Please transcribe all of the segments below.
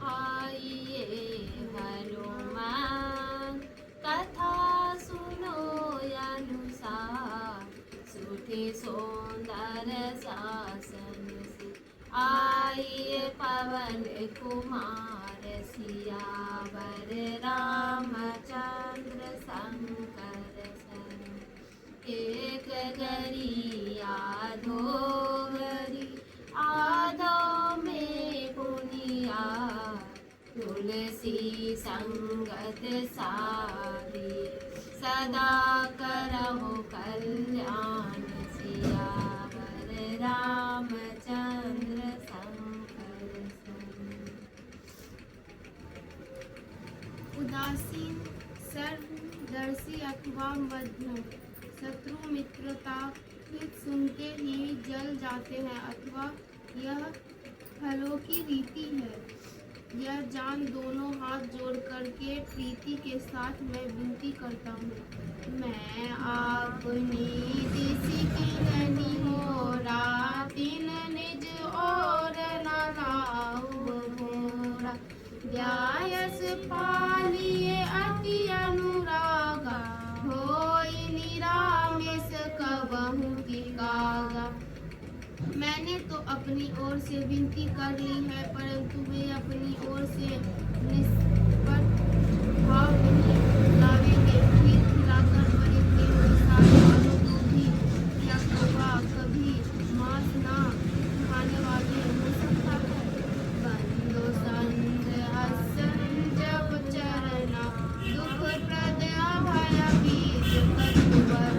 आइए हनुमान कथा सुनो अनुसार सूठे सुंदर शासन से आइए पवन कुमार सियावर रामचंद्र शंकर सन एक गरी आधो में पुनिया तुलसी संगत सारी सदा करहु कल्याण सियावर रामचंद्र शंकर सन। उदासीन सर्वदर्शी अथवा मध्यम शत्रु मित्रता हित सुनते ही जल जाते हैं अथवा यह फलों की रीति है। यह जान दोनों हाथ जोड़ करके प्रीति के साथ मैं विनती करता हूँ। मैं अपनी दिशि किननि मोरा तिन निज और न लाऊ मोरा व्यायस पालिए अति अनुरागा होई निरामिष कबहु की कागा। मैंने तो अपनी ओर से विनती कर ली है परंतु वे अपनी ओर से निष्पक्ष भाव नहीं लावेंगे। खीर खिलाकर बड़े प्रेम के साथ वालों को भी क्या कभी मांस ना खाने वाले हो सकता है। बंदो संग हसन जब चरना दुख प्रद अभय बीज कटुबर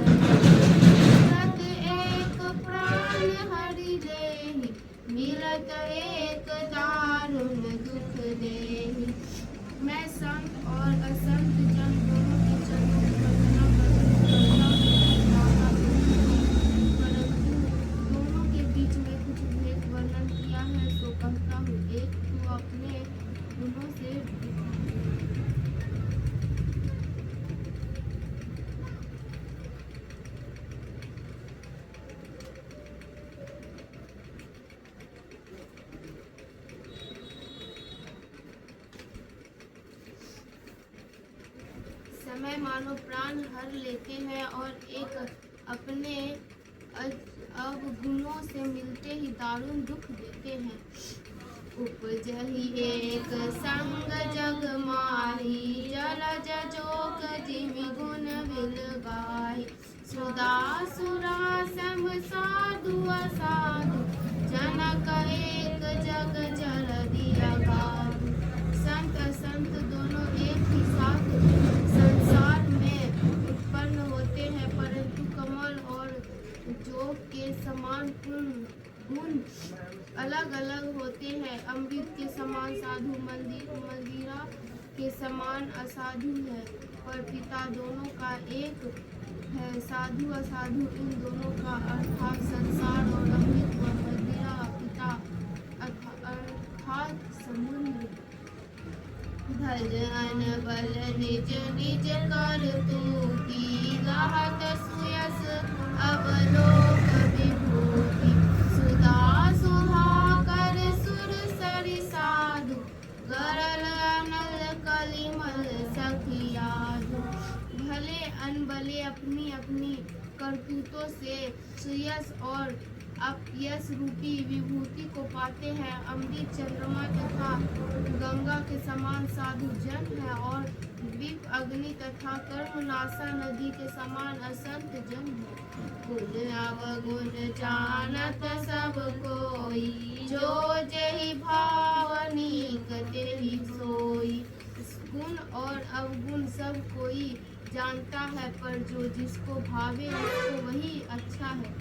सत एक प्राण हरि देहि मिलत एक दारुण दुख देहि। मैं संत और असंत जन दोनों के चरणों की वंदना करता हूँ परंतु दोनों के बीच में कुछ भेद वर्णन किया है सो कहता हूँ। एक तो अपने गुणों से समय मानो प्राण हर लेते हैं और एक अपने अवगुणों से मिलते ही दारुण दुख देते हैं। उपजहि एक संग जग माही जलज जोग जिमि गुण विल गाहि सुधा सुरा सम साधु असाधु जनक एक जग जल दिया गाधु। संत असंत दोनों एक ही साथ संसार में उत्पन्न होते हैं परंतु कमल और जोग के समान गुण अलग अलग होते हैं। अमृत के समान साधु मंदिरा के समान असाधु है पर पिता दोनों का एक है। साधु असाधु इन दोनों का अर्थात संसार और अमृत व मंदिरा पिता अर्थात समुद्र। भजन बल निज निज कर तू की गाहत सुयस अवलोक विभूति सुधा सुहा कर सुर सरि साधु गरल अनल कलिमल सखियाधु। भले अनबले अपनी अपनी करतूतों से सुयस और अपयश रूपी विभूति को पाते हैं। अमृत चंद्रमा तथा गंगा के समान साधु जन है और दीप अग्नि तथा कर्मनाशा नदी के समान असंत जन है। गुण अवगुण जानत सब कोई जो जहि भावनी तेहि सोई। गुण और अवगुण सब कोई जानता है पर जो जिसको भावे उसको वही अच्छा है।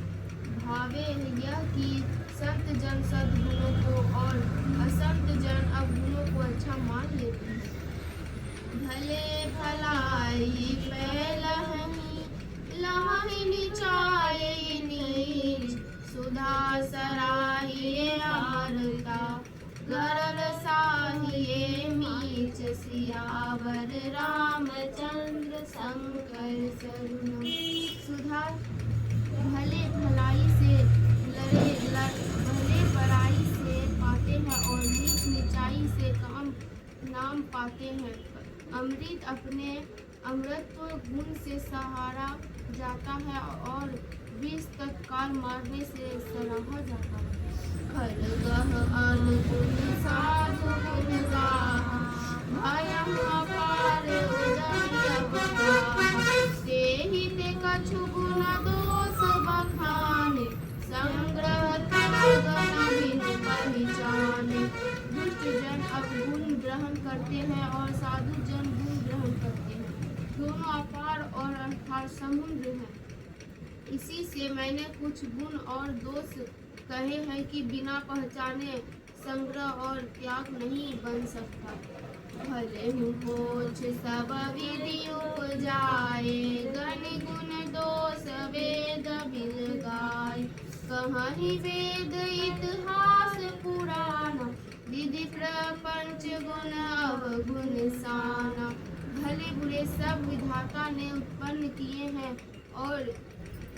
भावे यह कि संत जन सद्गुणों को और असंत जन अवगुणों को अच्छा मान लेते हैं। भले भलाई लहनी नीचाई नीच सुधा सराहिए आरता गरल साहिए मीच सियावर रामचंद्र शंकर सरुण। सुधा भले भलाई से भले बड़ाई से पाते हैं और नीच निचाई से काम पाते हैं। अमृत अपने अमृतत्व गुण से सहारा जाता है और विष तत्काल मारने से सराहा जाता है। खलगह अनुगुण साधु गुण गाहा, भयं अपार उदय अवगाहा। तेहि ते कछु गुण दोष बखाने, संग्रह त्याग नहिं पहिचाने। दुष्ट जन अवगुण ग्रहण करते हैं और साधु जन गुण ग्रहण करते हैं। दोनों अपार और अर्थात समुद्र हैं। इसी से मैंने कुछ गुण और दोष कहे हैं कि बिना पहचाने संग्रह और त्याग नहीं बन सकता। भले होछ सब विधि उपजाए, गनि गुण दोष वेद बिल गाय। कहीं वेद इतिहास पुराण, विधि प्रपंच गुण अवगुण साना। भले बुरे सब विधाता ने उत्पन्न किए हैं और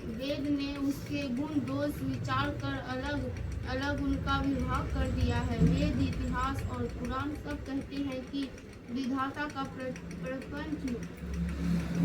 वेद ने उसके गुण दोष विचार कर अलग अलग उनका विभाग कर दिया है। वेद इतिहास और पुराण सब कहते हैं कि विधाता का प्रपंच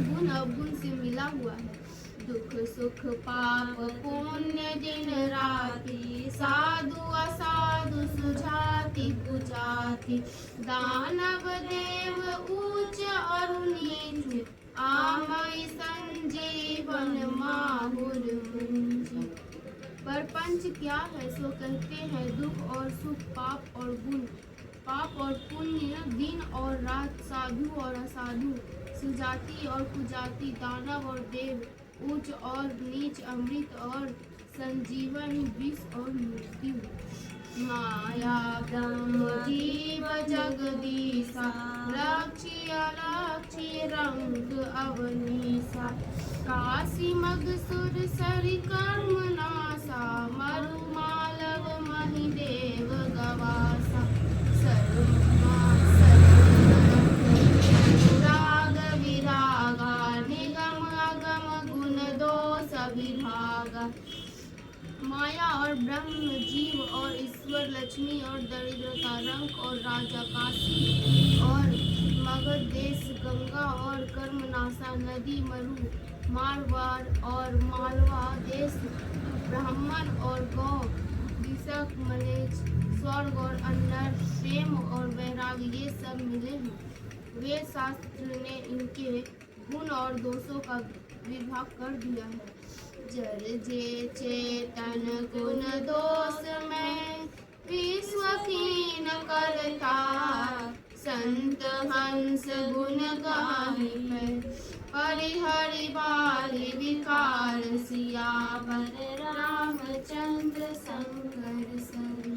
गुण अवगुण से मिला हुआ है। दुख सुख पाप पुण्य दिन राति, साधु असाधु सुजाति कुजाति। दानव देव ऊंच और नीच, आमय संजीवन माहुर मुंज। परपंच क्या है सो कहते हैं दुख और सुख, पाप और गुण, पाप और पुण्य, दिन और रात, साधु और असाधु, सुजाति और कुजाति, दानव और देव, उच्च और नीच, अमृत और संजीवन, विष और मृत्यु। माया ब्रह्म जीव जगदीशा, लक्ष्य अलक्ष्य रंग अवनीसा। काशी मगसुर सरि कर्म नासा, मरु मालव मही देव गवासा। राग विरागा, निगम अगम गुण दोष विभागा। माया और ब्रह्म, जीव और ईश्वर, लक्ष्मी और दरिद्रता, रंग और राजा, काशी और मगध देश, गंगा और कर्मनाशा, नदी, मरु, मारवाड़ और मालवा देश, ब्राह्मण और गौ, विषक, मलेच्छ, स्वर्ग और अन्नर, प्रेम और वैराग, ये सब मिले हैं। वेद शास्त्र ने इनके गुण और दोषों का विभाग कर दिया है। जर जे चेतन गुण दोष में, विश्व कीन करता। संत हंस गुण गाहि है, परिहरि बारि विकार। सियावर रामचंद्र शंकर सर।